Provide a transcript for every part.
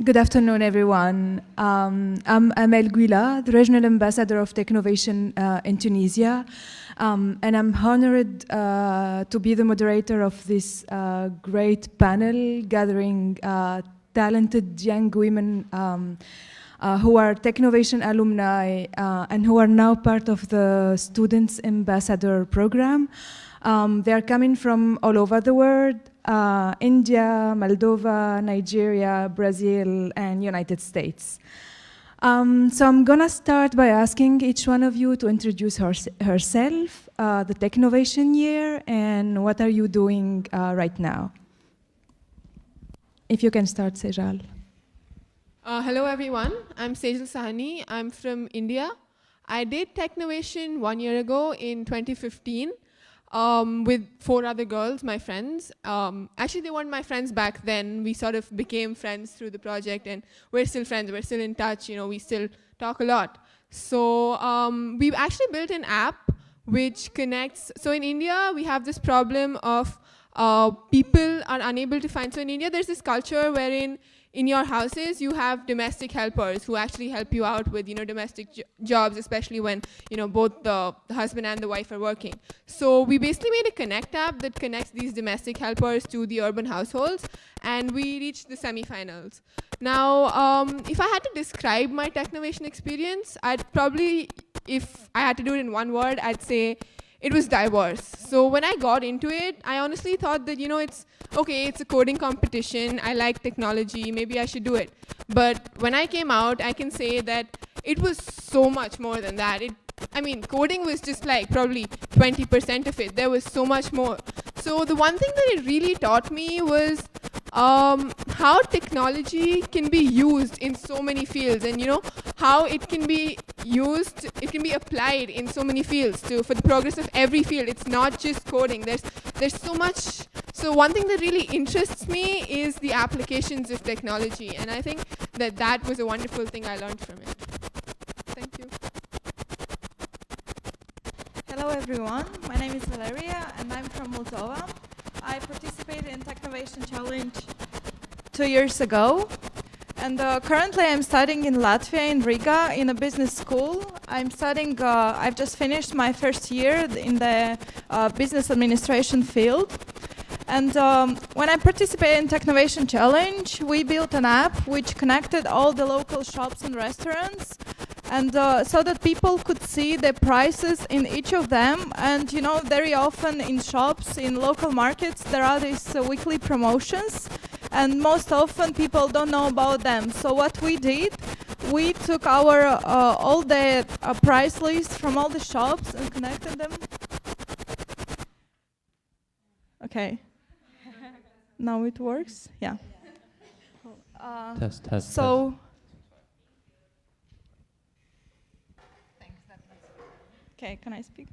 Good afternoon, everyone. I'm Amel Guila, the Regional Ambassador of Technovation in Tunisia, and I'm honored to be the moderator of this great panel gathering talented young women who are Technovation alumni and who are now part of the Students Ambassador program. They are coming from all over the world, India, Moldova, Nigeria, Brazil, and United States. So I'm gonna start by asking each one of you to introduce herself, the Technovation year, and what are you doing right now? If you can start, Sejal. Hello everyone, I'm Sejal Sahani. I'm from India. I did Technovation 1 year ago in 2015 with 4 other girls, my friends. Actually, they weren't my friends back then. We sort of became friends through the project, and we're still friends. We're still in touch. You know, we still talk a lot. So we've actually built an app which connects. So in India, we have this problem of people are unable to find. So in India, there's this culture wherein in your houses, you have domestic helpers who actually help you out with, domestic jobs, especially when, both the husband and the wife are working. So we basically made a Connect app that connects these domestic helpers to the urban households, and we reached the semifinals. Now, if I had to describe my Technovation experience, I'd probably, if I had to do it in one word, I'd say it was diverse. So when I got into it, I honestly thought that, it's okay, it's a coding competition, I like technology, maybe I should do it. But when I came out, I can say that it was so much more than that. Coding was just like probably 20% of it. There was so much more. So the one thing that it really taught me was how technology can be used in so many fields, and how it can be used, it can be applied in so many fields for the progress of every field. It's not just coding. There's so much. So one thing that really interests me is the applications of technology, and I think that was a wonderful thing I learned from it. Thank you. Hello everyone, my name is Valeria and I'm from Moldova. I participated in Technovation Challenge 2 years ago, and currently I'm studying in Latvia, in Riga, in a business school. I'm studying, I've just finished my first year in the business administration field. And when I participated in Technovation Challenge, we built an app which connected all the local shops and restaurants, and so that people could see the prices in each of them. And very often in shops, in local markets, there are these weekly promotions, and most often people don't know about them. So what we did, we took our all the price lists from all the shops and connected them. Okay. Now it works? Yeah. Test. So. Okay, can I speak?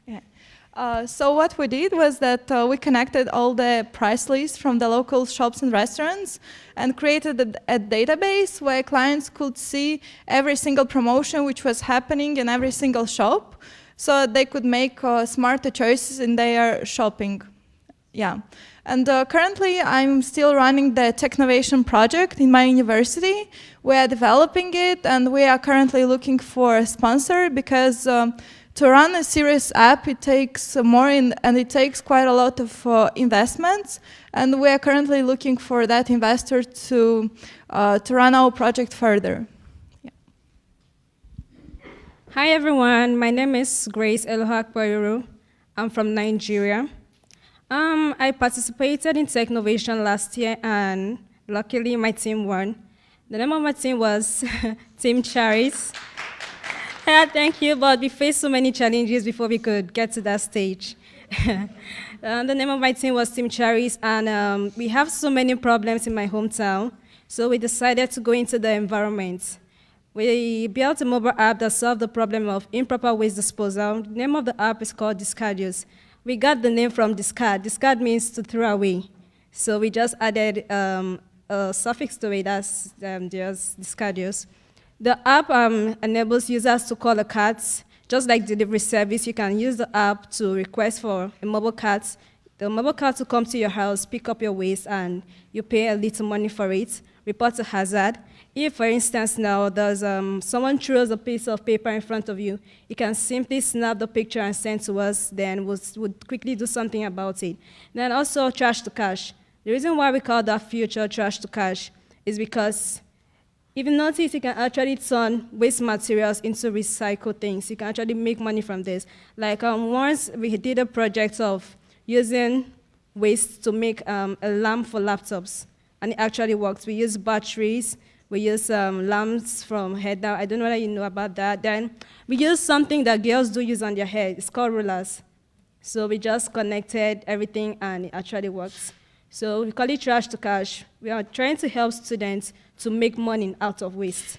Yeah. So what we did was that we connected all the price lists from the local shops and restaurants and created a database where clients could see every single promotion which was happening in every single shop, so they could make smarter choices in their shopping. Yeah. And currently, I'm still running the Technovation project in my university. We are developing it, and we are currently looking for a sponsor, because to run a serious app, it takes more, and it takes quite a lot of investments. And we are currently looking for that investor to run our project further. Yeah. Hi, everyone. My name is Grace Elohak. I'm from Nigeria. I participated in Technovation last year, and luckily my team won. The name of my team was Team Charis. Yeah, thank you, but we faced so many challenges before we could get to that stage. The name of my team was Team Charis, and we have so many problems in my hometown, so we decided to go into the environment. We built a mobile app that solved the problem of improper waste disposal. The name of the app is called Discardius. We got the name from discard. Discard means to throw away. So we just added a suffix to it, that's just discardius. The app enables users to call a cart. Just like delivery service, you can use the app to request for a mobile cart. The mobile cart will come to your house, pick up your waste, and you pay a little money for it. report a hazard. If, for instance, now there's someone throws a piece of paper in front of you, you can simply snap the picture and send to us, then we'll quickly do something about it. Then also trash to cash. The reason why we call that feature trash to cash is because if you notice, you can actually turn waste materials into recycled things. You can actually make money from this. Like once we did a project of using waste to make a lamp for laptops, and it actually works. We use batteries, we use lamps from head down. I don't know whether you know about that. Then we use something that girls do use on their head. It's called rollers. So we just connected everything, and it actually works. So we call it trash to cash. We are trying to help students to make money out of waste.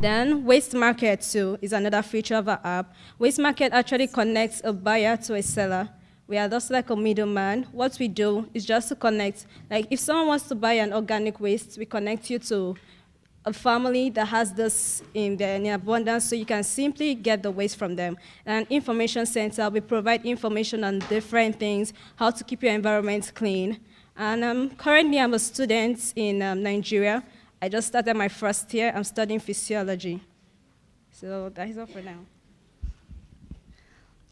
Then Waste Market too is another feature of our app. Waste Market actually connects a buyer to a seller. We are just like a middleman. What we do is just to connect. Like if someone wants to buy an organic waste, we connect you to a family that has this in abundance, so you can simply get the waste from them. And information center, we provide information on different things, how to keep your environment clean. And currently I'm a student in Nigeria. I just started my first year. I'm studying physiology. So that is all for now.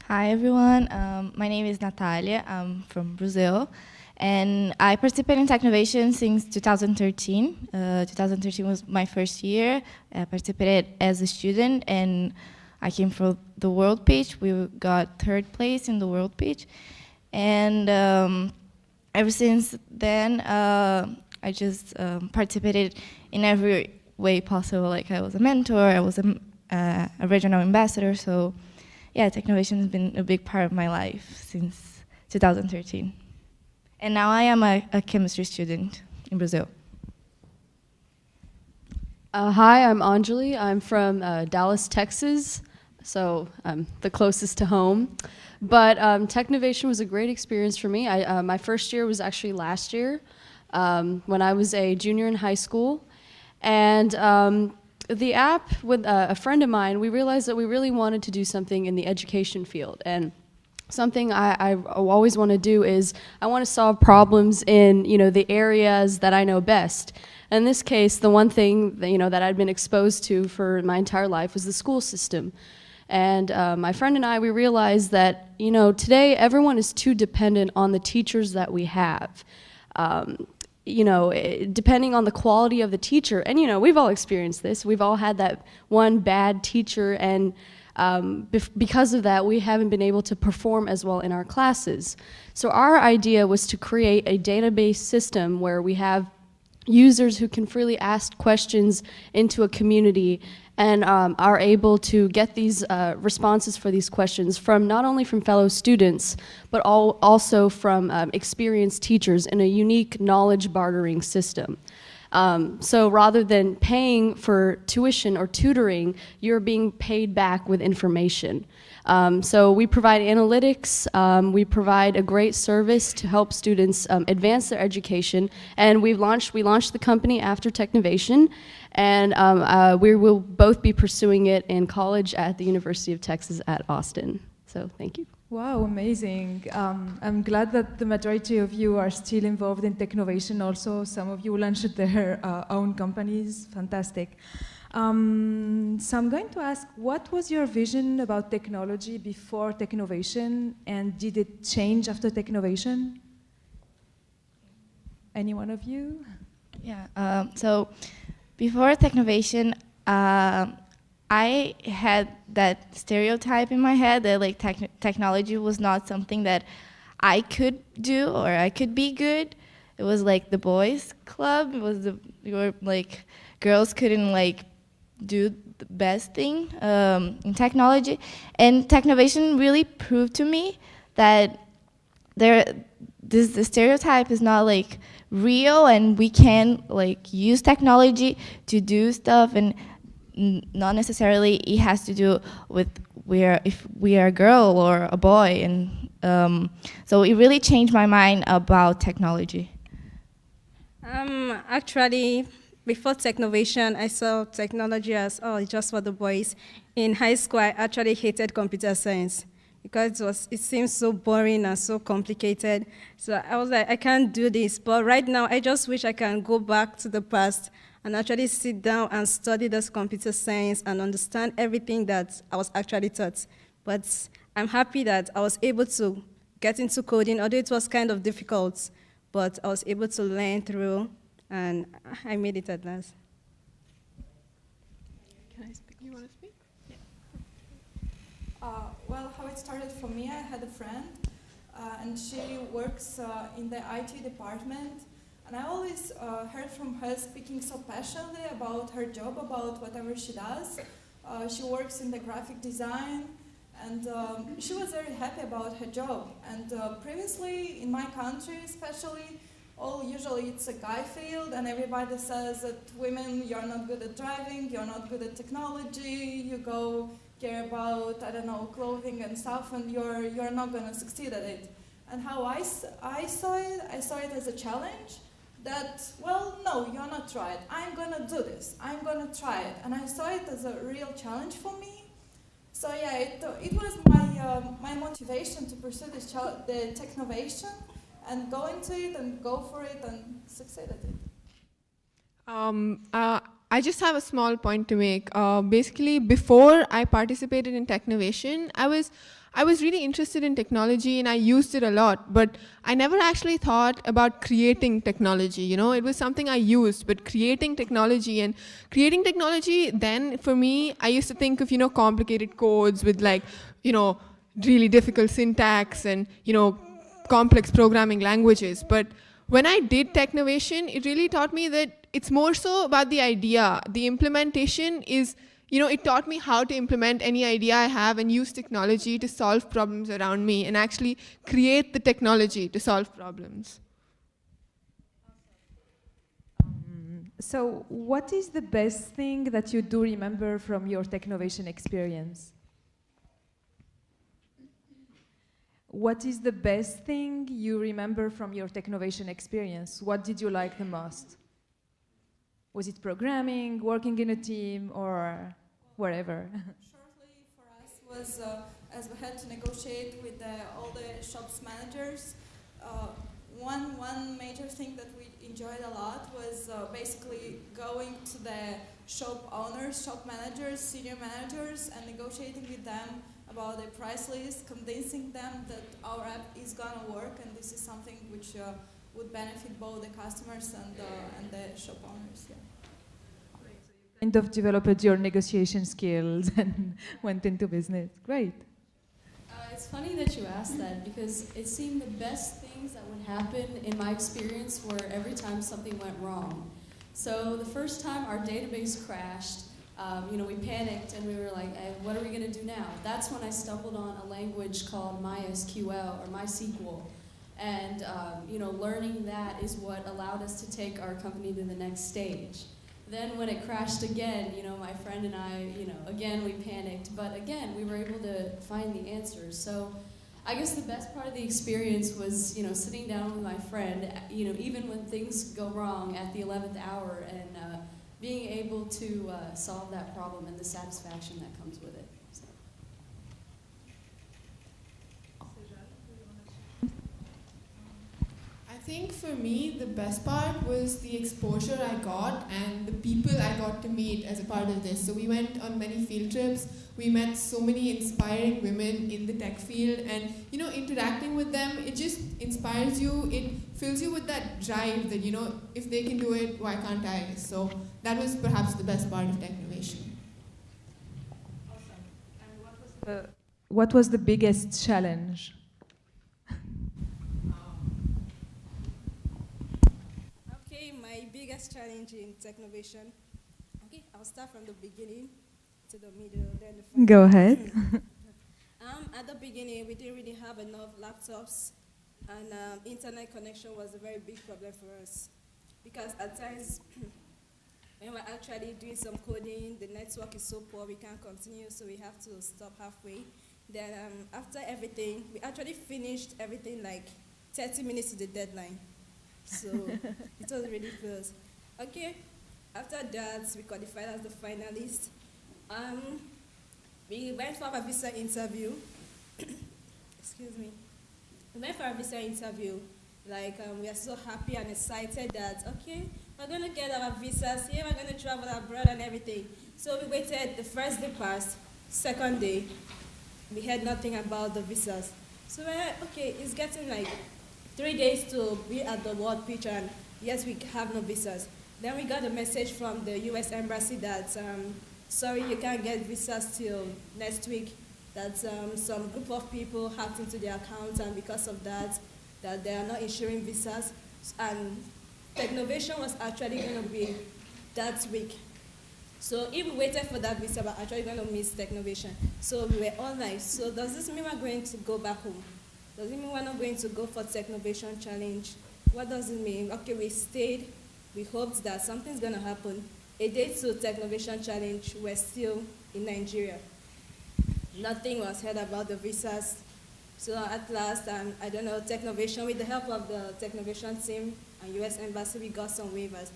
Hi everyone, my name is Natalia. I'm from Brazil, and I participate in Technovation since 2013. 2013 was my first year. I participated as a student, and I came from the world pitch. We got third place in the world pitch, and ever since then, I just participated in every way possible. Like I was a mentor, I was a regional ambassador, so yeah, Technovation has been a big part of my life since 2013. And now I am a chemistry student in Brazil. Hi, I'm Anjali. I'm from Dallas, Texas, so I'm the closest to home. But Technovation was a great experience for me. My first year was actually last year when I was a junior in high school. And the app, with a friend of mine, we realized that we really wanted to do something in the education field. And something I always want to do is I want to solve problems in the areas that I know best. In this case, the one thing that I'd been exposed to for my entire life was the school system. And my friend and I, we realized that today everyone is too dependent on the teachers that we have. Depending on the quality of the teacher, and we've all experienced this. We've all had that one bad teacher, and because of that, we haven't been able to perform as well in our classes. So our idea was to create a database system where we have users who can freely ask questions into a community and are able to get these responses for these questions from not only from fellow students, but also from experienced teachers in a unique knowledge bartering system. So rather than paying for tuition or tutoring, you're being paid back with information. So we provide analytics, we provide a great service to help students advance their education, and we launched the company after Technovation, and we will both be pursuing it in college at the University of Texas at Austin. So thank you. Wow, amazing. I'm glad that the majority of you are still involved in Technovation also. Some of you launched their own companies. Fantastic. So I'm going to ask, what was your vision about technology before Technovation, and did it change after Technovation? Any one of you? Yeah, so before Technovation, I had that stereotype in my head that like technology was not something that I could do or I could be good. It was like the boys' club. It was girls couldn't like do the best thing in technology. And Technovation really proved to me that the stereotype is not like real, and we can like use technology to do stuff, and not necessarily it has to do with if we are a girl or a boy. And so it really changed my mind about technology. Actually, before Technovation, I saw technology as, it's just for the boys. In high school, I actually hated computer science because it seems so boring and so complicated. So I was like, I can't do this. But right now, I just wish I can go back to the past and actually sit down and study this computer science and understand everything that I was actually taught. But I'm happy that I was able to get into coding, although it was kind of difficult, but I was able to learn through, and I made it at last. Can I speak? You want to speak? Well, how it started for me, I had a friend, and she works in the IT department, and I always heard from her speaking so passionately about her job, about whatever she does. She works in the graphic design, and she was very happy about her job. And previously, in my country especially, usually it's a guy field, and everybody says that women, you're not good at driving, you're not good at technology, you go care about, I don't know, clothing and stuff, and you're not going to succeed at it. And how I saw it as a challenge that, well, no, you're not right. I'm going to do this. I'm going to try it. And I saw it as a real challenge for me. So yeah, it was my motivation to pursue the Technovation and go into it and go for it and succeed at it. I just have a small point to make. Basically, before I participated in Technovation, I was really interested in technology and I used it a lot, but I never actually thought about creating technology. You know, it was something I used, but creating technology then for me, I used to think of, complicated codes with really difficult syntax and, complex programming languages. But when I did Technovation, it really taught me that it's more so about the idea. The implementation is, it taught me how to implement any idea I have and use technology to solve problems around me and actually create the technology to solve problems. So what is the best thing that you do remember from your Technovation experience? What is the best thing you remember from your Technovation experience? What did you like the most? Was it programming, working in a team, or wherever? Shortly for us was, as we had to negotiate with all the shops managers, one major thing that we enjoyed a lot was basically going to the shop owners, shop managers, senior managers, and negotiating with them about the price list, convincing them that our app is going to work, and this is something which would benefit both the customers and the shop owners. Yeah. Kind of developed your negotiation skills and went into business. Great. It's funny that you asked that because it seemed the best things that would happen in my experience were every time something went wrong. So the first time our database crashed, we panicked and we were like, hey, what are we going to do now? That's when I stumbled on a language called MySQL or MySQL. And, learning that is what allowed us to take our company to the next stage. Then when it crashed again, my friend and I, again we panicked, but again we were able to find the answers. So I guess the best part of the experience was, sitting down with my friend, even when things go wrong at the 11th hour and being able to solve that problem and the satisfaction that comes with it. So. I think for me, the best part was the exposure I got and the people I got to meet as a part of this. So we went on many field trips. We met so many inspiring women in the tech field, and interacting with them, it just inspires you. It fills you with that drive that if they can do it, why can't I? So that was perhaps the best part of Technovation. Awesome. And what was the biggest challenge? Okay, my biggest challenge in Technovation. Okay, I'll start from the beginning to the middle, then the final. Go ahead. At the beginning, we didn't really have enough laptops, and internet connection was a very big problem for us. Because at times, when we're actually doing some coding, the network is so poor, we can't continue, so we have to stop halfway. Then after everything, we actually finished everything like 30 minutes to the deadline. So it was really close. Okay, after that, we qualified as the finalists. We went for a visa interview, excuse me, we went for a visa interview. Like, we are so happy and excited that, okay, we're going to get our visas here, we're going to travel abroad and everything. So we waited, the first day passed, second day, we heard nothing about the visas. So we're like, okay, it's getting like 3 days to be at the world pitch, and yes, we have no visas. Then we got a message from the US Embassy that, sorry, you can't get visas till next week, that some group of people hacked into their accounts, and because of that, that they are not issuing visas. And Technovation was actually going to be that week. So if we waited for that visa, we're actually going to miss Technovation. So we were all like, so does this mean we're going to go back home? Does it mean we're not going to go for Technovation Challenge? What does it mean? Okay, we stayed. We hoped that something's going to happen. A day to Technovation Challenge, we're still in Nigeria. Nothing was heard about the visas. So at last, I don't know, Technovation, with the help of the Technovation team and US Embassy, we got some waivers.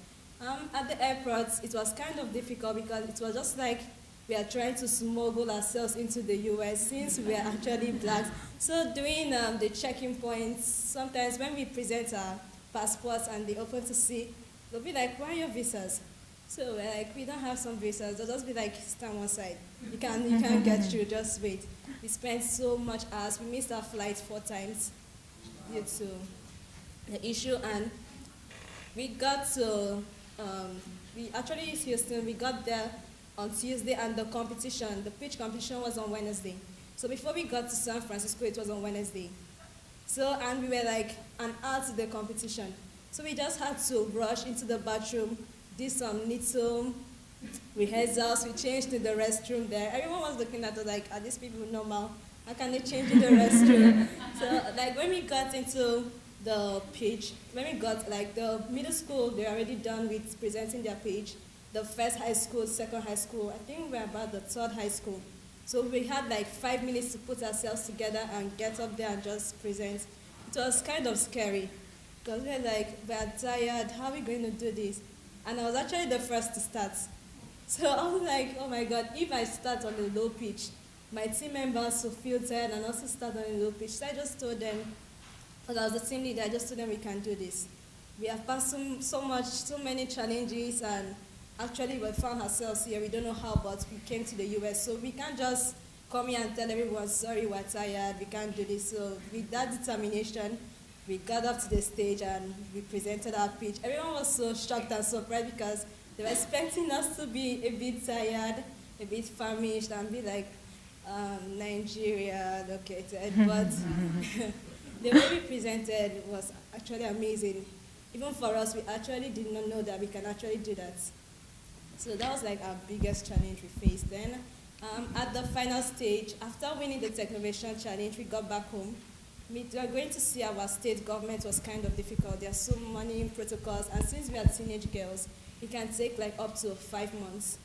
At the airport, it was kind of difficult because it was just like we are trying to smuggle ourselves into the US since we are actually blacks. So doing the checking points, sometimes when we present our passports and they open to see, they'll be like, why are your visas? So we're like, we don't have some visas. They'll just be like, stand one side. You can't get through, just wait. We spent so much hours. We missed our flight 4 times due to the issue. And we got to, we actually used Houston. We got there on Tuesday, and the pitch competition was on Wednesday. So before we got to San Francisco, it was on Wednesday. So, and we were like an hour to the competition. So we just had to rush into the bathroom, did some little rehearsals. We changed to the restroom there. Everyone was looking at us like, are these people normal? How can they change in the restroom? So like when we got into the pitch, when we got like the middle school, they're already done with presenting their pitch. The first high school, second high school, I think we're about the third high school. So we had like 5 minutes to put ourselves together and get up there and just present. It was kind of scary because we're like, we're tired, how are we going to do this? And I was actually the first to start. So I was like, oh my God, if I start on a low pitch, my team members will feel tired and also start on a low pitch. So I just told them, because I was the team leader, I just told them we can do this. We have passed so many challenges, and actually we found ourselves here. We don't know how, but we came to the US. So we can't just come here and tell everyone, sorry, we're tired, we can't do this. So with that determination, we got up to the stage and we presented our pitch. Everyone was so shocked and surprised because they were expecting us to be a bit tired, a bit famished, and be like, Nigeria located. But the way we presented was actually amazing. Even for us, we actually did not know that we can actually do that. So that was like our biggest challenge we faced. Then at the final stage, after winning the Technovation Challenge, we got back home. We were going to see our state government was kind of difficult. There are so many protocols, and since we are teenage girls, it can take like up to 5 months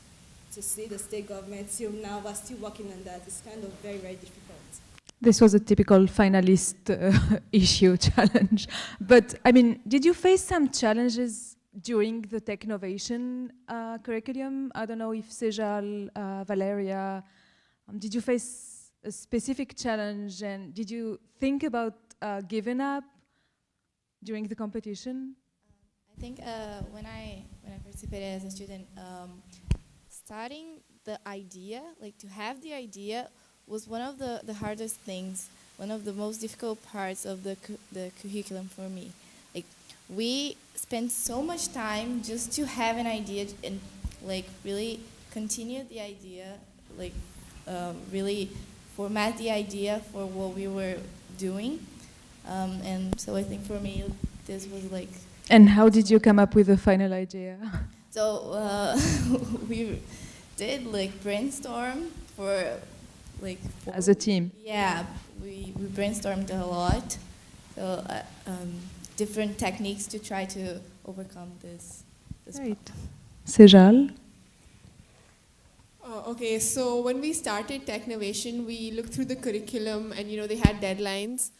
to see the state government. Till now, we're still working on that. It's kind of very, very difficult. This was a typical finalist issue challenge. But, I mean, did you face some challenges during the Technovation curriculum? I don't know if Sejal, Valeria, did you face a specific challenge, and did you think about giving up during the competition? I think when I participated as a student, starting the idea, like to have the idea, was one of the hardest things, one of the most difficult parts of the curriculum for me. Like, we spent so much time just to have an idea and like really continue the idea, like really format the idea for what we were doing. And so I think for me, this was like... And how did you come up with the final idea? So we did like brainstorm for like... As a team? Yeah, we brainstormed a lot. So different techniques to try to overcome this Right. problem. Sejal? Okay, so when we started Technovation, we looked through the curriculum and, they had deadlines.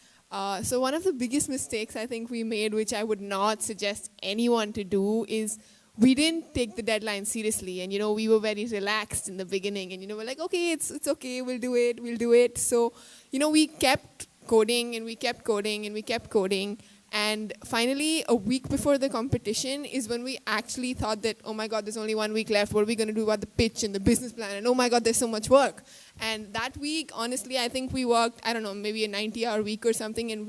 So one of the biggest mistakes I think we made, which I would not suggest anyone to do, is we didn't take the deadline seriously. And, we were very relaxed in the beginning. And, we're like, okay, it's okay, we'll do it. So, we kept coding and we kept coding and we kept coding. And finally, a week before the competition is when we actually thought that, oh my God, there's only 1 week left. What are we going to do about the pitch and the business plan? And oh my God, there's so much work. And that week, honestly, I think we worked, I don't know, maybe a 90-hour week or something. And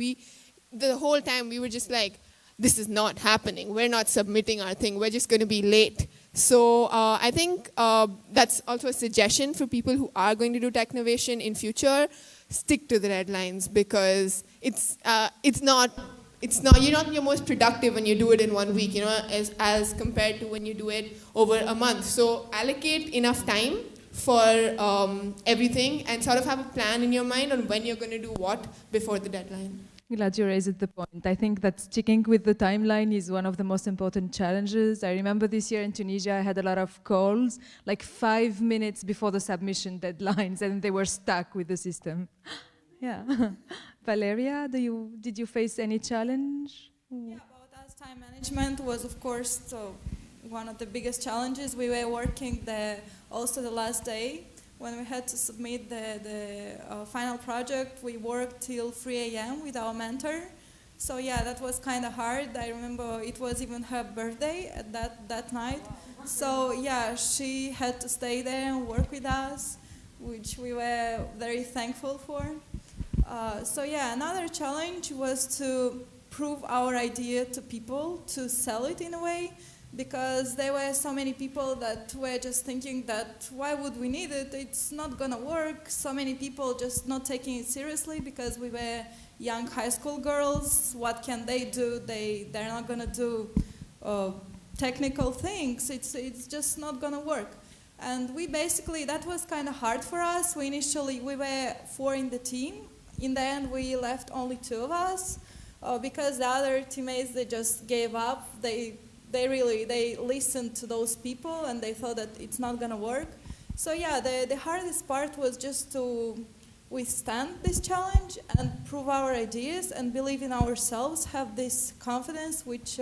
the whole time we were just like, this is not happening. We're not submitting our thing. We're just going to be late. So I think that's also a suggestion for people who are going to do Technovation in future. Stick to the deadlines, because it's not you're not your most productive when you do it in 1 week, as compared to when you do it over a month. So allocate enough time for everything and sort of have a plan in your mind on when you're going to do what before the deadline. Glad you raised the point. I think that sticking with the timeline is one of the most important challenges. I remember this year in Tunisia, I had a lot of calls, like 5 minutes before the submission deadlines, and they were stuck with the system. Yeah. Valeria, did you face any challenge? Yeah, about us, time management was, of course, one of the biggest challenges. We were working also the last day. When we had to submit the final project, we worked till 3 a.m. with our mentor. So yeah, that was kind of hard. I remember it was even her birthday at that night. So yeah, she had to stay there and work with us, which we were very thankful for. So yeah, another challenge was to prove our idea to people, to sell it in a way, because there were so many people that were just thinking that why would we need it? It's not gonna work. So many people just not taking it seriously because we were young high school girls. What can they do? They're not gonna do technical things. It's just not gonna work. And we basically, that was kind of hard for us. We were 4 in the team. In the end, we left only 2 of us because the other teammates, they just gave up. They listened to those people and they thought that it's not gonna work. So yeah, the hardest part was just to withstand this challenge and prove our ideas and believe in ourselves, have this confidence which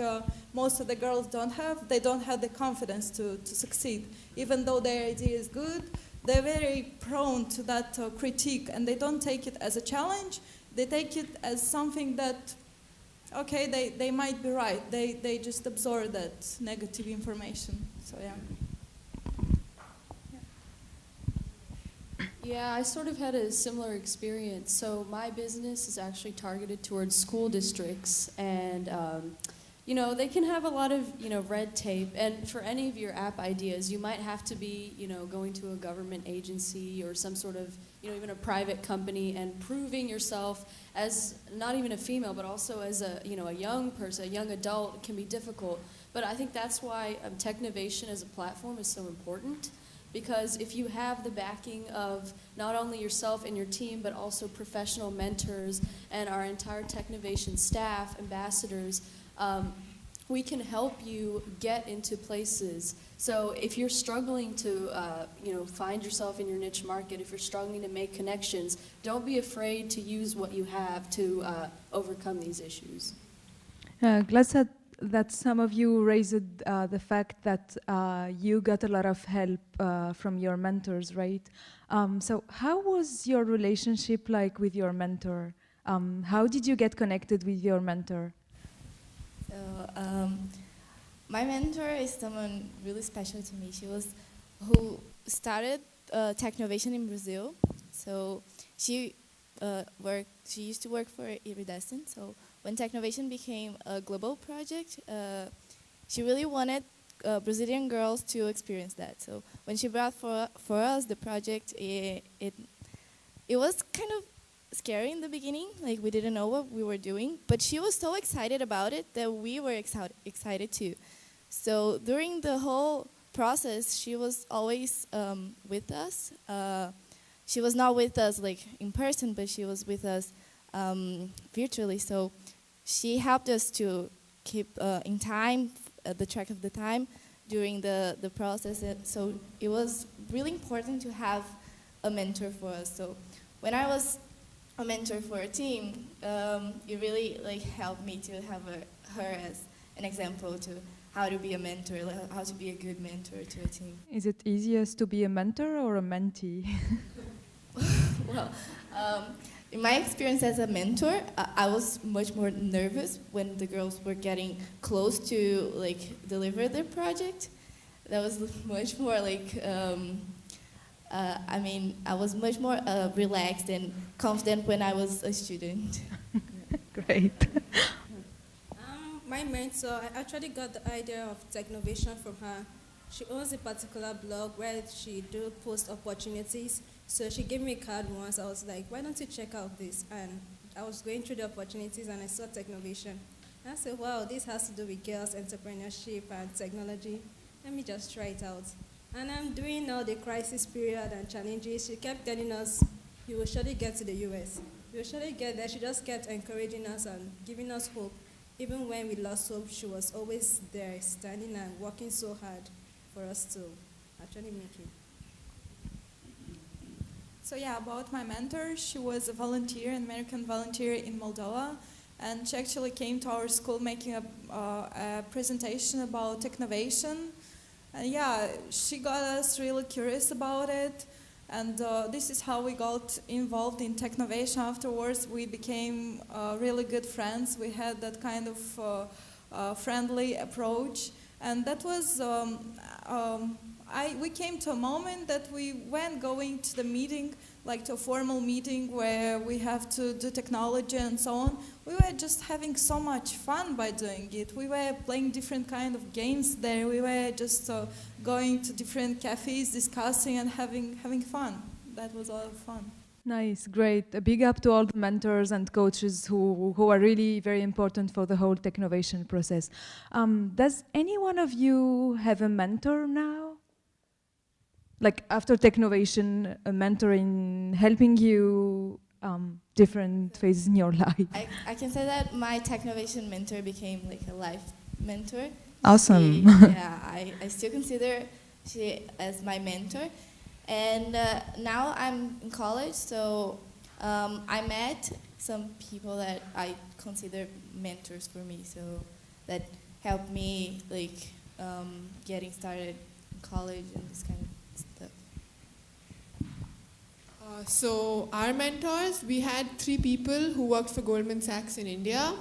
most of the girls don't have. They don't have the confidence to succeed. Even though their idea is good, they're very prone to that critique, and they don't take it as a challenge. They take it as something that, okay, they might be right. They just absorb that negative information. So yeah. Yeah, I sort of had a similar experience. So my business is actually targeted towards school districts, and they can have a lot of red tape. And for any of your app ideas, you might have to be going to a government agency or some sort of even a private company and proving yourself as not even a female, but also as a young person, a young adult, can be difficult. But I think that's why Technovation as a platform is so important. Because if you have the backing of not only yourself and your team, but also professional mentors and our entire Technovation staff, ambassadors, we can help you get into places. So if you're struggling to find yourself in your niche market, if you're struggling to make connections, don't be afraid to use what you have to overcome these issues. Glad that some of you raised the fact that you got a lot of help from your mentors, right? So how was your relationship like with your mentor? How did you get connected with your mentor? So my mentor is someone really special to me. She was who started Technovation in Brazil. So she used to work for Iridescent. So when Technovation became a global project, she really wanted Brazilian girls to experience that. So when she brought for us the project, it was kind of scary in the beginning. Like, we didn't know what we were doing, but she was so excited about it that we were excited too. So during the whole process, she was always with us. She was not with us like in person, but she was with us virtually. So she helped us to keep in time, the track of the time during the process. So it was really important to have a mentor for us. So when I was a mentor for a team, it really helped me to have her as an example to how to be a mentor, how to be a good mentor to a team. Is it easiest to be a mentor or a mentee? Well, in my experience as a mentor, I was much more nervous when the girls were getting close to like deliver their project. That was much more like, I was much more relaxed and confident when I was a student. Great. My mentor, I actually got the idea of Technovation from her. She owns a particular blog where she do post opportunities. So she gave me a card once. I was like, why don't you check out this? And I was going through the opportunities and I saw Technovation. And I said, wow, this has to do with girls, entrepreneurship, and technology. Let me just try it out. And I'm doing all the crisis period and challenges. She kept telling us, you will surely get to the US. You will surely get there. She just kept encouraging us and giving us hope. Even when we lost hope, she was always there, standing and working so hard for us to actually make it. So yeah, about my mentor, she was a volunteer, an American volunteer in Moldova, and she actually came to our school making a presentation about Technovation. And yeah, she got us really curious about it, and this is how we got involved in Technovation. Afterwards, we became really good friends. We had that kind of friendly approach, and that was, we came to a moment that we went going to the meeting, like to a formal meeting where we have to do technology and so on. We were just having so much fun by doing it. We were playing different kind of games there. We were just going to different cafes, discussing and having fun. That was a lot of fun. Nice, great. A big up to all the mentors and coaches who are really very important for the whole Technovation process. Does any one of you have a mentor now? Like after Technovation, a mentor in helping you different phases in your life? I can say that my Technovation mentor became like a life mentor. Awesome. I still consider she as my mentor. And now I'm in college, so I met some people that I consider mentors for me, so that helped me like getting started in college and this kind of stuff. So our mentors, we had 3 people who worked for Goldman Sachs in India.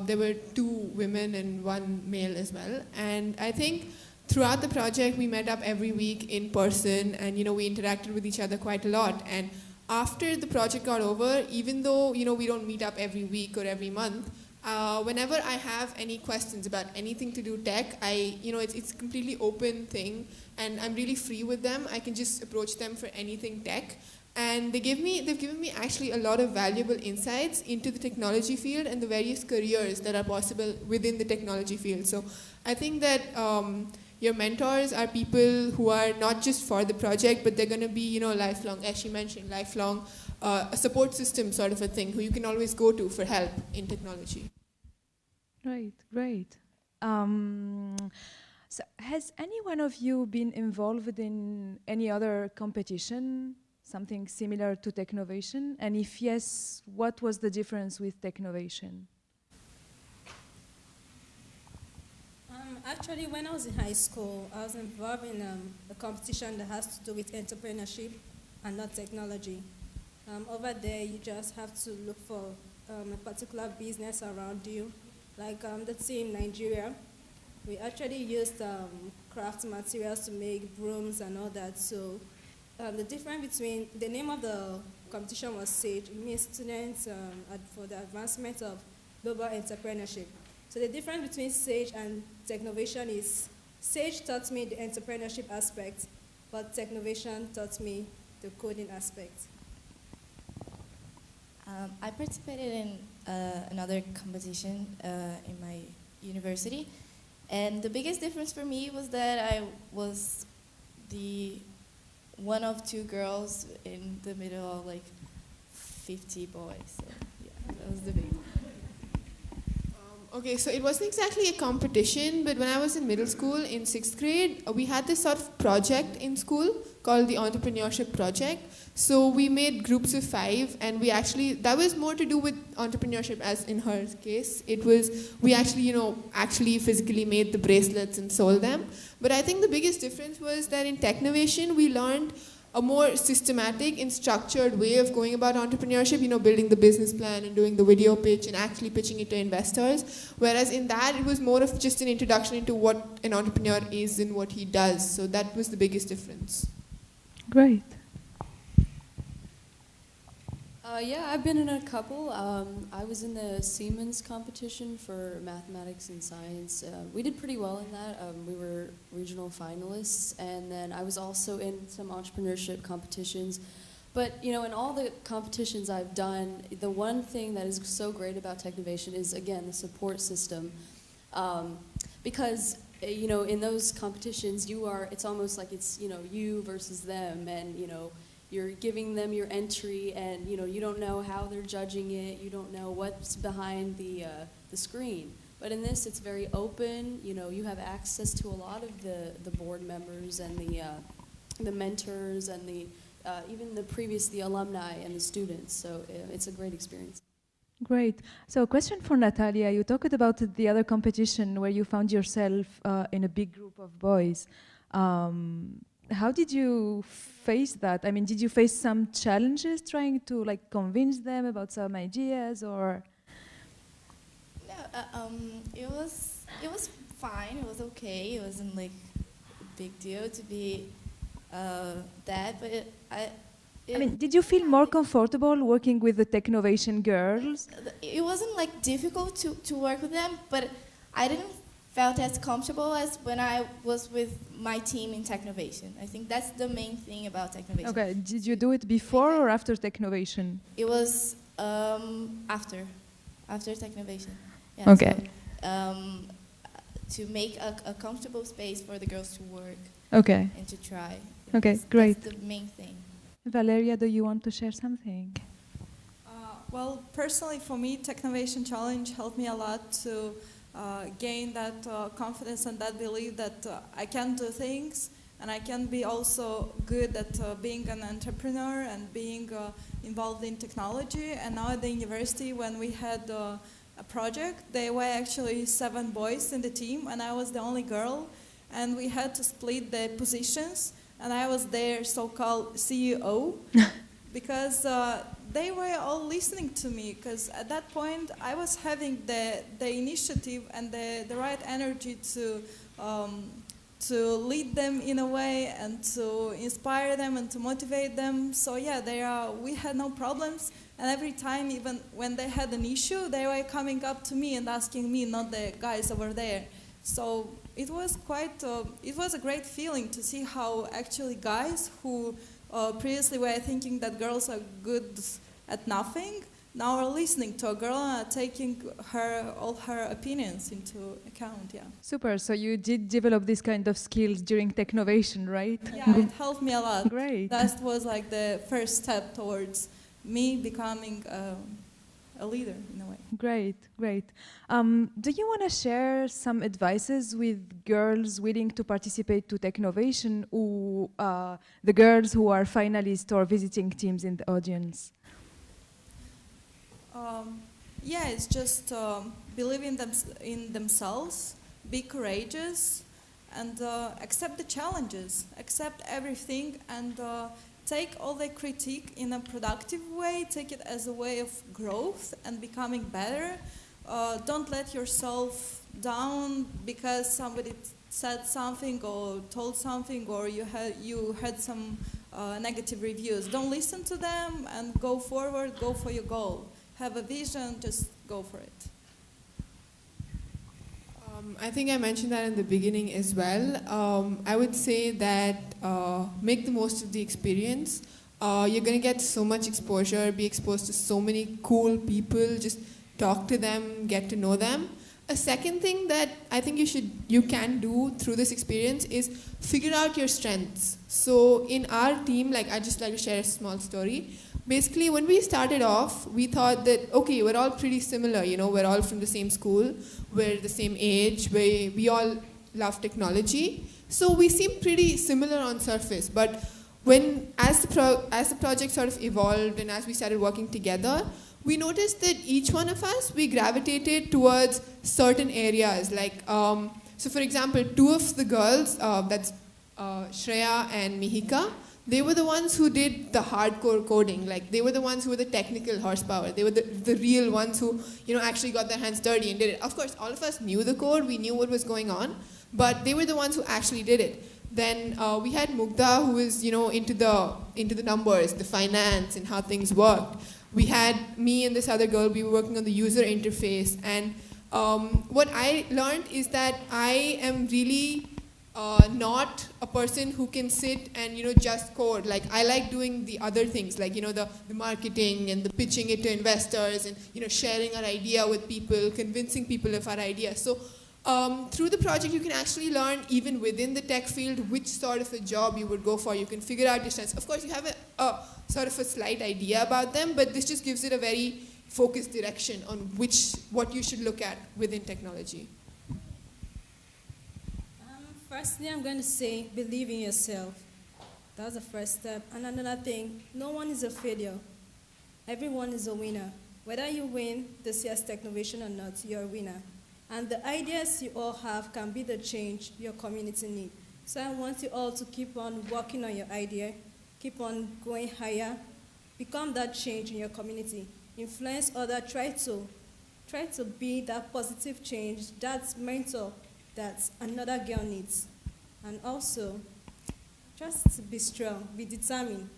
There were 2 women and 1 male as well. And I think throughout the project, we met up every week in person, and we interacted with each other quite a lot. And after the project got over, even though we don't meet up every week or every month, whenever I have any questions about anything to do tech, it's a completely open thing, and I'm really free with them. I can just approach them for anything tech. And they've given me actually a lot of valuable insights into the technology field and the various careers that are possible within the technology field. So I think that your mentors are people who are not just for the project, but they're going to be, lifelong, as she mentioned, lifelong, a support system sort of a thing who you can always go to for help in technology. Right, great. So has any one of you been involved in any other competition, something similar to Technovation? And if yes, what was the difference with Technovation? Actually, when I was in high school, I was involved in a competition that has to do with entrepreneurship and not technology. Over there, you just have to look for a particular business around you. Like the team in Nigeria, we actually used craft materials to make brooms and all that. So the difference between, the name of the competition was SAGE. It means Students for the Advancement of Global Entrepreneurship. So the difference between SAGE and Technovation is SAGE taught me the entrepreneurship aspect, but Technovation taught me the coding aspect. I participated in another competition in my university, and the biggest difference for me was that I was the one of 2 girls in the middle of like 50 boys. So yeah, that was the big. Okay, so it wasn't exactly a competition, but when I was in middle school in 6th grade, we had this sort of project in school called the Entrepreneurship Project. So we made groups of 5, and that was more to do with entrepreneurship, as in her case. We actually physically made the bracelets and sold them. But I think the biggest difference was that in Technovation, we learned a more systematic and structured way of going about entrepreneurship, building the business plan and doing the video pitch and actually pitching it to investors. Whereas in that, it was more of just an introduction into what an entrepreneur is and what he does. So that was the biggest difference. Great. Yeah, I've been in a couple. I was in the Siemens competition for mathematics and science. We did pretty well in that. We were regional finalists, and then I was also in some entrepreneurship competitions. But in all the competitions I've done, the one thing that is so great about Technovation is, again, the support system. Because in those competitions, it's almost like it's you versus them, and you're giving them your entry, and you don't know how they're judging it. You don't know what's behind the screen. But in this, it's very open. You have access to a lot of the board members and the mentors and even the alumni and the students. So it's a great experience. Great. So question for Natalia. You talked about the other competition where you found yourself in a big group of boys. How did you face that? I mean, did you face some challenges trying to convince them about some ideas, or? No, it was fine. It was okay. It wasn't a big deal to be that, but I mean, did you feel more comfortable working with the Technovation girls? it wasn't difficult to work with them, but I didn't felt as comfortable as when I was with my team in Technovation. I think that's the main thing about Technovation. Okay, did you do it before or after Technovation? It was after Technovation. Yeah, Okay. So, to make a comfortable space for the girls to work Okay. and to try. Okay, great. That's the main thing. Valeria, do you want to share something? Well, personally for me, Technovation Challenge helped me a lot to gain that confidence and that belief that I can do things, and I can be also good at being an entrepreneur and being involved in technology. And now at the university, when we had a project, there were actually 7 boys in the team, and I was the only girl, and we had to split the positions, and I was their so-called CEO because they were all listening to me, because at that point I was having the initiative and the right energy to lead them in a way and to inspire them and to motivate them. So yeah, we had no problems, and every time, even when they had an issue, they were coming up to me and asking me, not the guys over there. So it was it was a great feeling to see how actually guys who previously were thinking that girls are good at nothing, now are listening to a girl and taking all her opinions into account. Yeah. Super. So you did develop this kind of skills during Technovation, right? Yeah, it helped me a lot. Great. That was the first step towards me becoming a leader in a way. Great, great. Do you want to share some advices with girls willing to participate to Technovation, or the girls who are finalists or visiting teams in the audience? Yeah, it's just believe in themselves, be courageous, and accept the challenges, accept everything, and take all the critique in a productive way, take it as a way of growth and becoming better. Don't let yourself down because somebody said something or told something, or you had some negative reviews. Don't listen to them and go forward, go for your goal. Have a vision, just go for it. I think I mentioned that in the beginning as well. I would say that make the most of the experience. You're going to get so much exposure, be exposed to so many cool people, just talk to them, get to know them. A second thing that I think you can do through this experience is figure out your strengths. So in our team, I'd just like to share a small story. Basically, when we started off, we thought that, okay, we're all pretty similar, we're all from the same school, we're the same age, we all love technology. So we seem pretty similar on surface, but as the project sort of evolved and as we started working together, we noticed that each one of us, we gravitated towards certain areas. So for example, 2 of the girls, that's Shreya and Mihika, they were the ones who did the hardcore coding. Like, they were the ones who were the technical horsepower. They were the real ones who, actually got their hands dirty and did it. Of course, all of us knew the code, we knew what was going on, but they were the ones who actually did it. Then we had Mugdha, who was, into the numbers, the finance, and how things worked. We had me and this other girl, we were working on the user interface. And what I learned is that I am really not a person who can sit and just code. Like, I like doing the other things, like the marketing and the pitching it to investors, and sharing our idea with people, convincing people of our idea. So through the project, you can actually learn, even within the tech field, which sort of a job you would go for. You can figure out your strengths. Of course, you have a sort of a slight idea about them, but this just gives it a very focused direction on what you should look at within technology. Firstly, I'm going to say, believe in yourself. That's the first step. And another thing, no one is a failure. Everyone is a winner. Whether you win this year's Technovation or not, you're a winner. And the ideas you all have can be the change your community needs. So I want you all to keep on working on your idea, keep on going higher, become that change in your community, influence others, try to be that positive change, that mentor that another girl needs. And also, just be strong, be determined.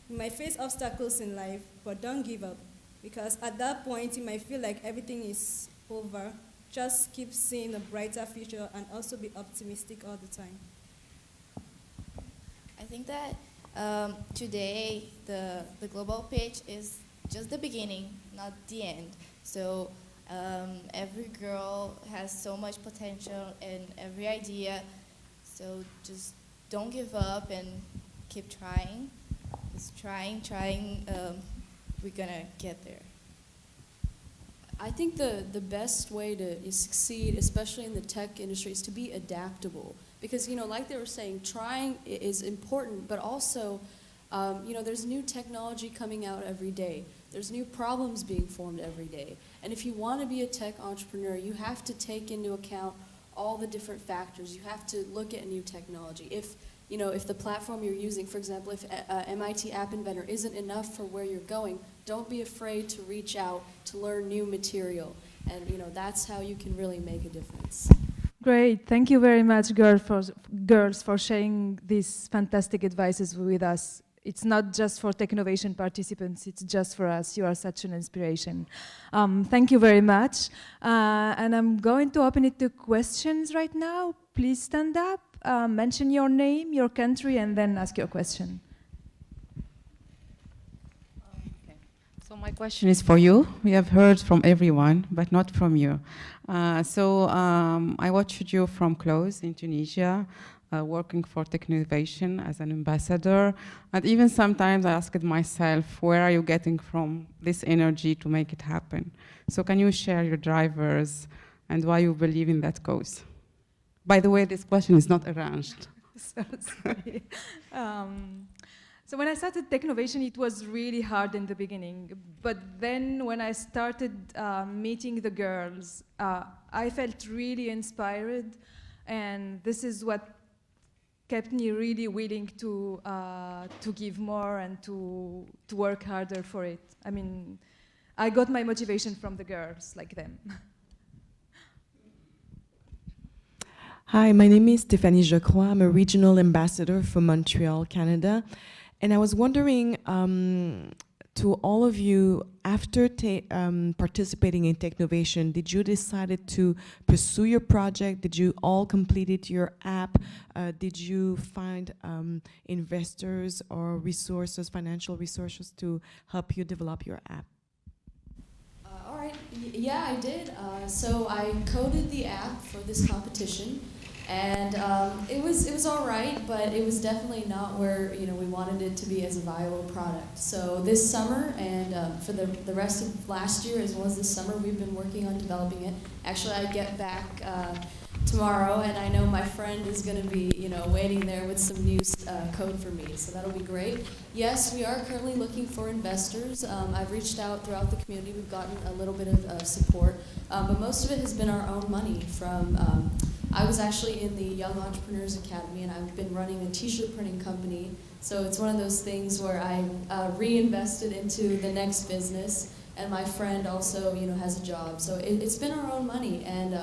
You might face obstacles in life, but don't give up. Because at that point, you might feel like everything is over. Just keep seeing a brighter future and also be optimistic all the time. I think that today the global pitch is just the beginning, not the end. So every girl has so much potential and every idea. So just don't give up and keep trying. Just trying. We're gonna get there. I think the best way to succeed, especially in the tech industry, is to be adaptable. Because, like they were saying, trying is important, but also, there's new technology coming out every day. There's new problems being formed every day. And if you want to be a tech entrepreneur, you have to take into account all the different factors. You have to look at new technology. If the platform you're using, for example, if MIT App Inventor isn't enough for where you're going, don't be afraid to reach out to learn new material. And, that's how you can really make a difference. Great. Thank you very much, girls, for sharing these fantastic advices with us. It's not just for Technovation participants, it's just for us. You are such an inspiration. Thank you very much. And I'm going to open it to questions right now. Please stand up, mention your name, your country, and then ask your question. So my question is for you. We have heard from everyone, but not from you. I watched you from close in Tunisia, working for Technovation as an ambassador. And even sometimes I asked myself, where are you getting from this energy to make it happen? So can you share your drivers and why you believe in that cause? By the way, this question is not arranged. Sorry. So when I started Technovation, it was really hard in the beginning. But then when I started meeting the girls, I felt really inspired. And this is what kept me really willing to give more and to work harder for it. I mean, I got my motivation from the girls, like them. Hi, my name is Stéphanie Jacroix. I'm a regional ambassador for Montreal, Canada. And I was wondering, to all of you, after participating in Technovation, did you decide to pursue your project? Did you all completed your app? Did you find investors or resources, financial resources to help you develop your app? All right, yeah, I did. So I coded the app for this competition. And it was all right, but it was definitely not where we wanted it to be as a viable product. So this summer and for the rest of last year as well as this summer, we've been working on developing it. Actually, I get back tomorrow, and I know my friend is going to be, waiting there with some new code for me, so that'll be great. Yes, we are currently looking for investors. I've reached out throughout the community. We've gotten a little bit of support, but most of it has been our own money from, I was actually in the Young Entrepreneurs Academy, and I've been running a t-shirt printing company, so it's one of those things where I reinvested into the next business, and my friend also, has a job. So it's been our own money, and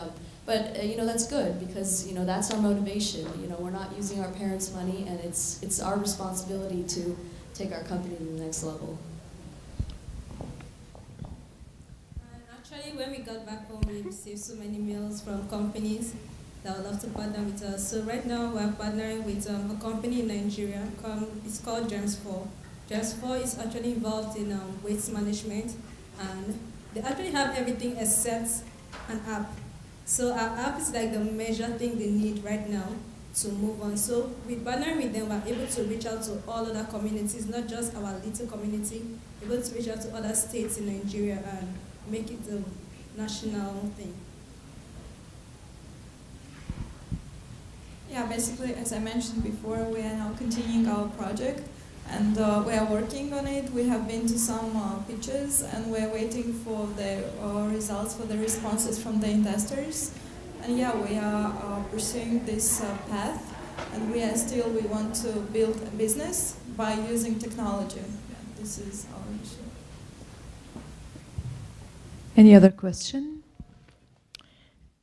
but that's good because that's our motivation. We're not using our parents' money, and it's our responsibility to take our company to the next level. And actually, when we got back home, we received so many mails from companies that would love to partner with us. So right now, we're partnering with a company in Nigeria. It's called Gems4. Gems4 is actually involved in waste management, and they actually have everything except an app. So our app is like the major thing they need right now to move on. So with partnering with them, we're able to reach out to all other communities, not just our little community, able to reach out to other states in Nigeria and make it a national thing. Yeah, basically, as I mentioned before, we are now continuing our project, and we are working on it. We have been to some pitches, and we're waiting for the results, for the responses from the investors. And yeah, we are pursuing this path, and we want to build a business by using technology. Yeah, this is our mission. Any other question?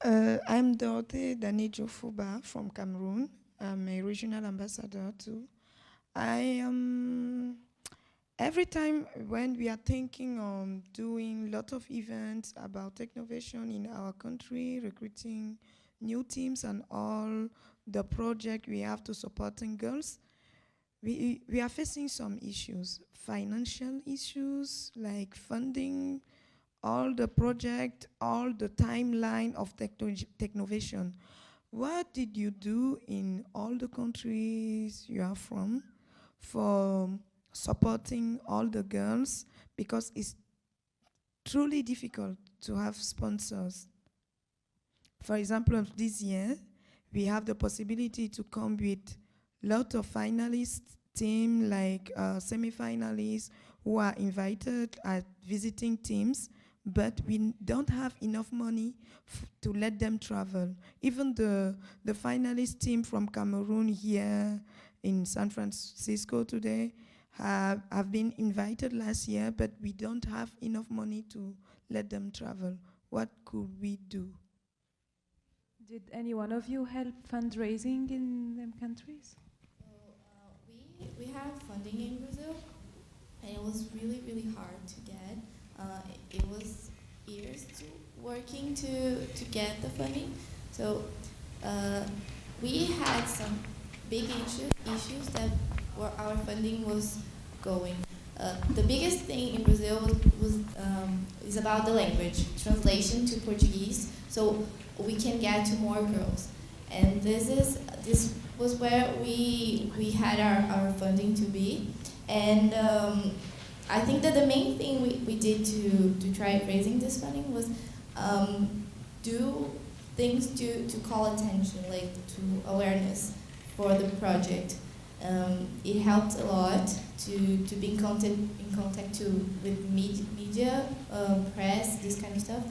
I'm Dorothy Danijo Fuba from Cameroon. I'm a regional ambassador too. Every time when we are thinking on doing a lot of events about Technovation in our country, recruiting new teams and all the project we have to supporting girls, we are facing some issues, financial issues like funding, all the project, all the timeline of Technovation. What did you do in all the countries you are from for supporting all the girls? Because it's truly difficult to have sponsors. For example, this year, we have the possibility to come with a lot of finalists, team like semi-finalists who are invited at visiting teams, but we don't have enough money to let them travel. Even the finalist team from Cameroon here in San Francisco today have been invited last year, but we don't have enough money to let them travel. What could we do? Did any one of you help fundraising in them countries? We have funding in Brazil, and it was really, really hard to get. It was years working to get the funding. So we had some big issues that where our funding was going. The biggest thing in Brazil is about the language, translation to Portuguese, so we can get to more girls. And this was where we had our funding to be. And I think that the main thing we did to try raising this funding was do things to call attention, like to awareness for the project. It helped a lot to be in contact with media, press, this kind of stuff.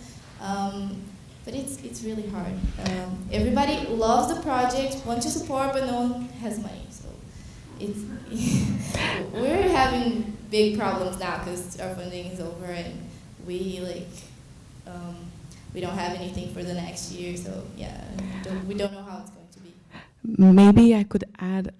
But it's really hard. Everybody loves the project, wants to support, but no one has money. So we're having big problems now because our funding is over and we don't have anything for the next year. So yeah, we don't know how it's going to be. Maybe I could add,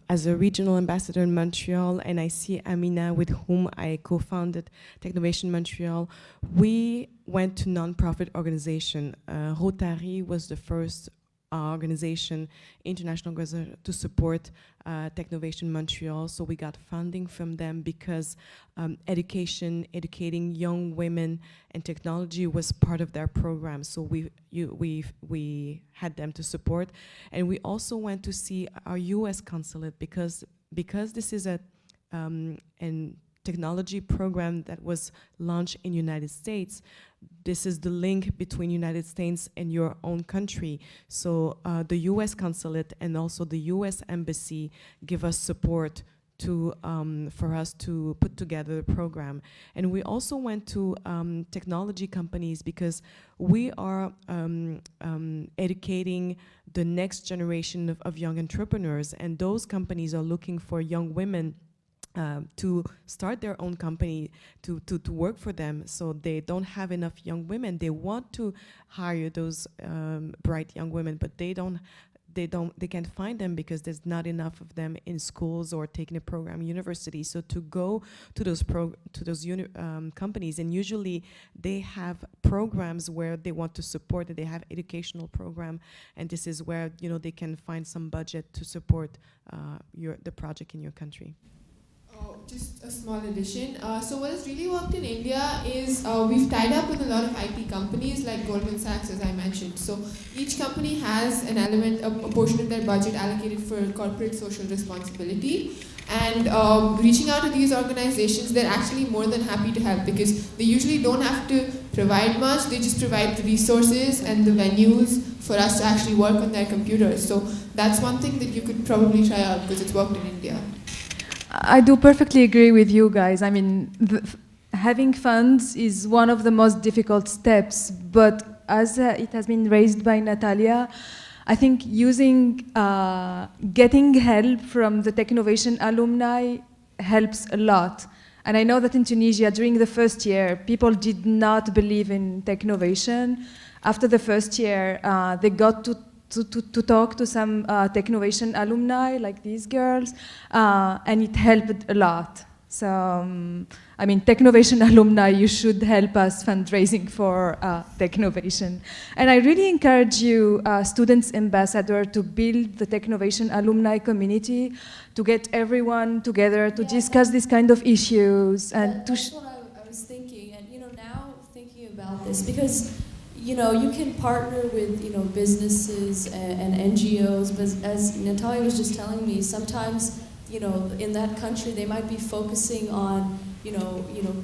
as a regional ambassador in Montreal, and I see Amina, with whom I co-founded Technovation Montreal, we went to non-profit organization. Rotary was the first organization, international organization, to support Technovation Montreal. So we got funding from them because educating young women and technology was part of their program. So we had them to support. And we also went to see our US consulate because this is a technology program that was launched in the United States. this is the link between United States and your own country. So the US consulate and also the US embassy give us support to, for us to put together the program. And we also went to technology companies because we are educating the next generation of young entrepreneurs, and those companies are looking for young women to start their own company, to work for them. So they don't have enough young women. They want to hire those bright young women, but they can't find them because there's not enough of them in schools or taking a program university. So to go to those companies, and usually they have programs where they want to support it. They have educational program, and this is where they can find some budget to support the project in your country. Just a small addition. So what has really worked in India is we've tied up with a lot of IT companies like Goldman Sachs, as I mentioned. So each company has an element, a portion of their budget allocated for corporate social responsibility. And reaching out to these organizations, they're actually more than happy to help because they usually don't have to provide much. They just provide the resources and the venues for us to actually work on their computers. So that's one thing that you could probably try out because it's worked in India. I do perfectly agree with you guys. I mean, having funds is one of the most difficult steps, but as it has been raised by Natalia, I think getting help from the Technovation alumni helps a lot. And I know that in Tunisia, during the first year, people did not believe in Technovation. After the first year, they got to talk to some Technovation alumni, like these girls, and it helped a lot. So, I mean, Technovation alumni, you should help us fundraising for Technovation. And I really encourage you, Students Ambassador, to build the Technovation alumni community, to get everyone together, to discuss these kind of issues. And that's what I was thinking, and now thinking about this, because you can partner with businesses and NGOs, but as Natalia was just telling me, sometimes in that country they might be focusing on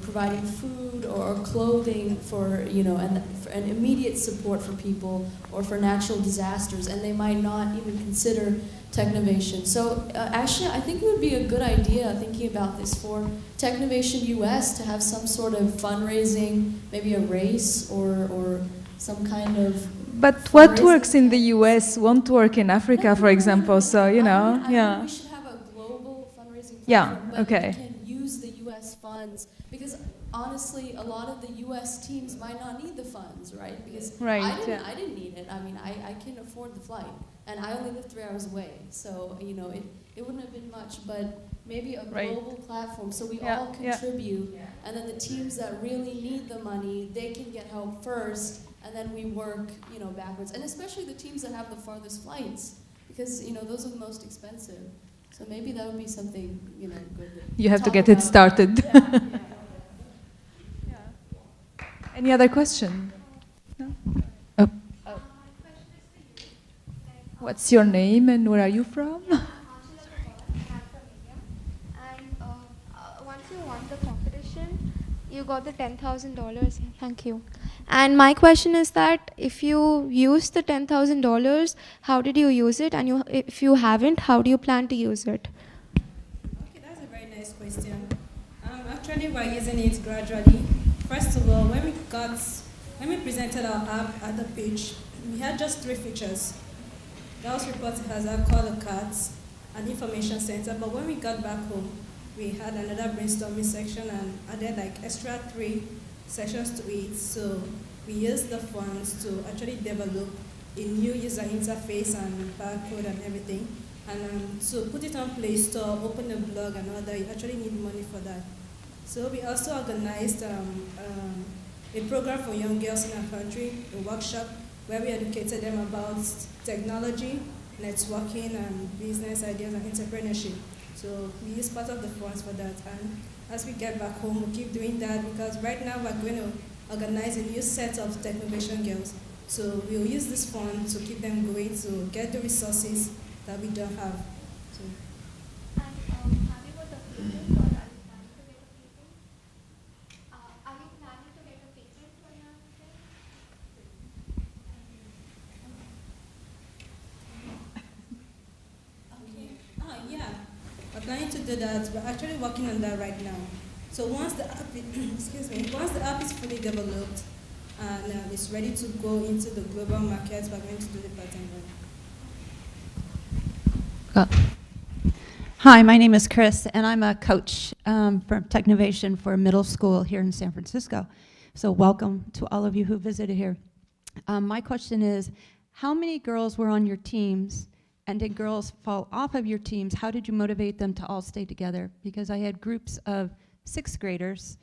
providing food or clothing for and for an immediate support for people or for natural disasters, and they might not even consider Technovation. So actually, I think it would be a good idea, thinking about this, for Technovation US to have some sort of fundraising, maybe a race or some kind of. But what works in the US won't work in Africa, for example. So I yeah. think we should have a global fundraising platform, Yeah. but Okay. we can use the US funds, because honestly, a lot of the US teams might not need the funds, right? Because Right, I didn't need it. I mean, I can afford the flight, and I only live 3 hours away, so it wouldn't have been much, but maybe a global platform so we all contribute, and then the teams that really need the money, they can get help first, and then we work backwards, and especially the teams that have the farthest flights, because those are the most expensive. So maybe that would be something good. You have to get it started. Any other question? No? Oh. What's your name and where are you from? Once you won the competition, you got the $10,000. Thank you. And my question is that if you used the $10,000, how did you use it? And if you haven't, how do you plan to use it? Okay, that's a very nice question. Actually, we're using it gradually. First of all, when we presented our app at the pitch, we had just 3 features. The house report has a call a cards, an information center, but when we got back home, we had another brainstorming section and added extra 3 sections to it. So we used the funds to actually develop a new user interface and barcode and everything. And to put it on Play Store, open a blog and all that, you actually need money for that. So we also organized a program for young girls in our country, a workshop where we educated them about technology, networking, and business ideas and entrepreneurship. So we use part of the funds for that. And as we get back home, we'll keep doing that, because right now we're going to organize a new set of Technovation girls. So we'll use this fund to keep them going, to get the resources that we don't have. So. planning to do that. We're actually working on that right now. So once the app, once the app is fully developed and it's ready to go into the global market, we're going to do the patent run. Hi, my name is Chris, and I'm a coach from Technovation for middle school here in San Francisco. So welcome to all of you who visited here. My question is, how many girls were on your teams, and did girls fall off of your teams? How did you motivate them to all stay together? Because I had groups of 6th graders,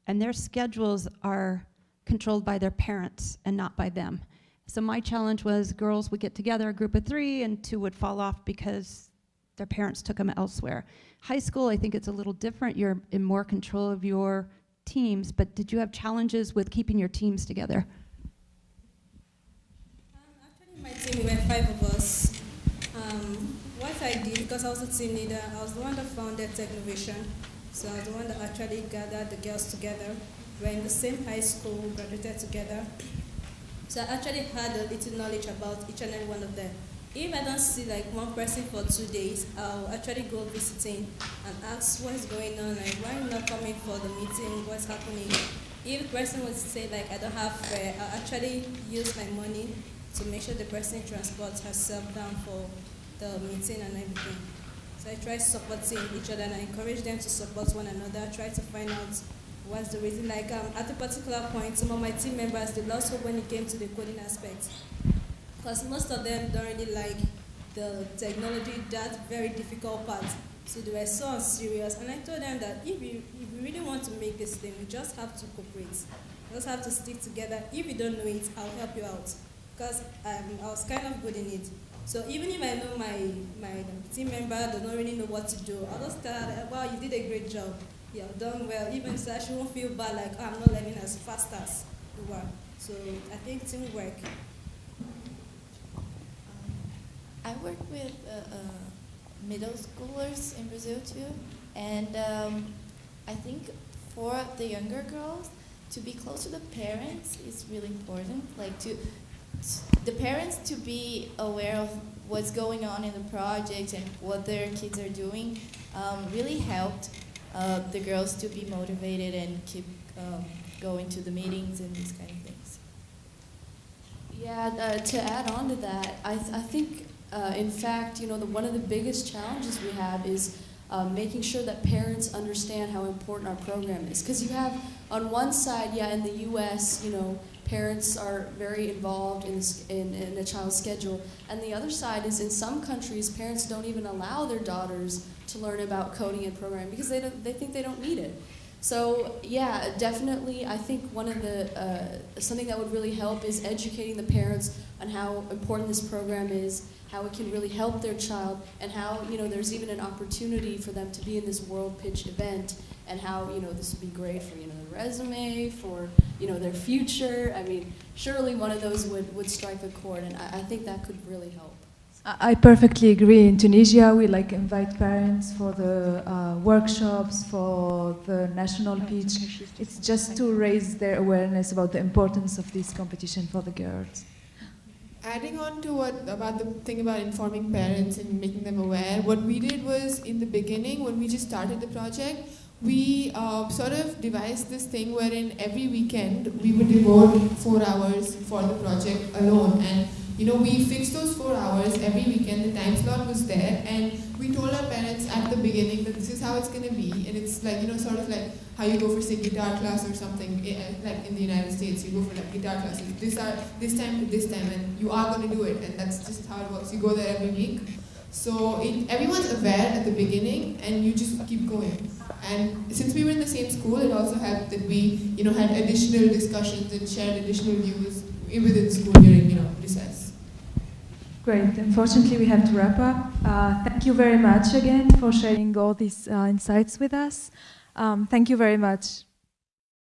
and their schedules are controlled by their parents and not by them. So my challenge was girls would get together, a group of 3, and 2 would fall off because their parents took them elsewhere. High school, I think it's a little different. You're in more control of your teams, but did you have challenges with keeping your teams together? Actually, in my team, we were 5 of us. What I did, because I was a team leader, I was the one that founded Technovation. So I was the one that actually gathered the girls together. We're in the same high school, graduated together. So I actually had a little knowledge about each and every one of them. If I don't see like one person for 2 days, I'll actually go visiting and ask what's going on, like why are you not coming for the meeting, what's happening. If the person would say like I don't have fare, I'll actually use my money to make sure the person transports herself down for the meeting and everything. So I try supporting each other and I encourage them to support one another. I try to find out what's the reason. Like at a particular point, some of my team members, they lost hope when it came to the coding aspect. Because most of them don't really like the technology, that very difficult part. So they were so unserious. And I told them that if you really want to make this thing, you just have to cooperate. You just have to stick together. If you don't know it, I'll help you out. Because I was kind of good in it. So even if I know my team member does not really know what to do, I'll just tell her, wow, you did a great job. You have done well. Even so, she won't feel bad like, oh, I'm not learning as fast as you are. So I think teamwork. I work with middle schoolers in Brazil too, and I think for the younger girls, to be close to the parents is really important. Like the parents to be aware of what's going on in the project and what their kids are doing really helped the girls to be motivated and keep going to the meetings and these kind of things. Yeah, to add on to that, I think, in fact, one of the biggest challenges we have is making sure that parents understand how important our program is. Because you have, on one side, in the U.S., parents are very involved in a child's schedule. And the other side is, in some countries, parents don't even allow their daughters to learn about coding and programming because they think they don't need it. So yeah, definitely, I think one of the something that would really help is educating the parents on how important this program is, how it can really help their child, and how there's even an opportunity for them to be in this world pitch event, and how this would be great for the resume, for their future. I mean, surely one of those would strike a chord, and I think that could really help. I perfectly agree. In Tunisia, we invite parents for the workshops, for the national pitch. It's just to raise their awareness about the importance of this competition for the girls. Adding on to about the thing about informing parents and making them aware, what we did was in the beginning, when we just started the project, we sort of devised this thing wherein every weekend we would devote 4 hours for the project alone. And we fixed those 4 hours every weekend, the time slot was there, and we told our parents at the beginning that this is how it's going to be, and it's sort of like how you go for, say, guitar class or something, like in the United States, you go for guitar classes, this time to this time, and you are going to do it, and that's just how it works. You go there every week. So everyone's aware at the beginning, and you just keep going. And since we were in the same school, it also helped that we, had additional discussions and shared additional views within school during, recess. Great. Unfortunately, we have to wrap up. Thank you very much again for sharing all these insights with us. Thank you very much.